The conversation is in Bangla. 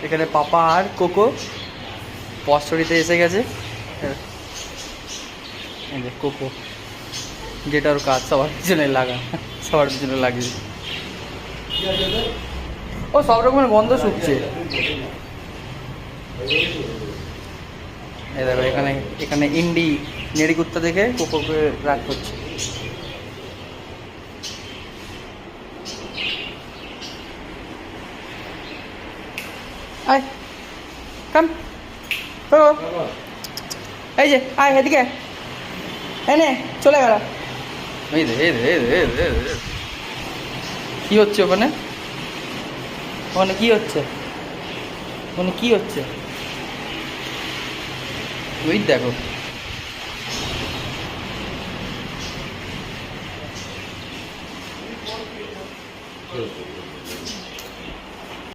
এখানে পাপা আর কোকো পস্টরিতে এসে গেছে। এই যে কোকো, যেটা ওর কাজ সবার পিছনে লাগা, সবার পিছনে লাগিয়ে ও সব রকমের গন্ধ শুকছে। এই দেখো এখানে এখানে ইন্ডি নেড়ি কুত্তা দেখে কোকোকে রাগ করছে। আয় কাম ও, এই যে আয় এদিকে, এনে চলে গেল। এই দে এই দে এই দে এই দে, এই দে। কি হচ্ছে ওখানে? ওখানে কি হচ্ছে? ওখানে কি হচ্ছে? ওই দেখো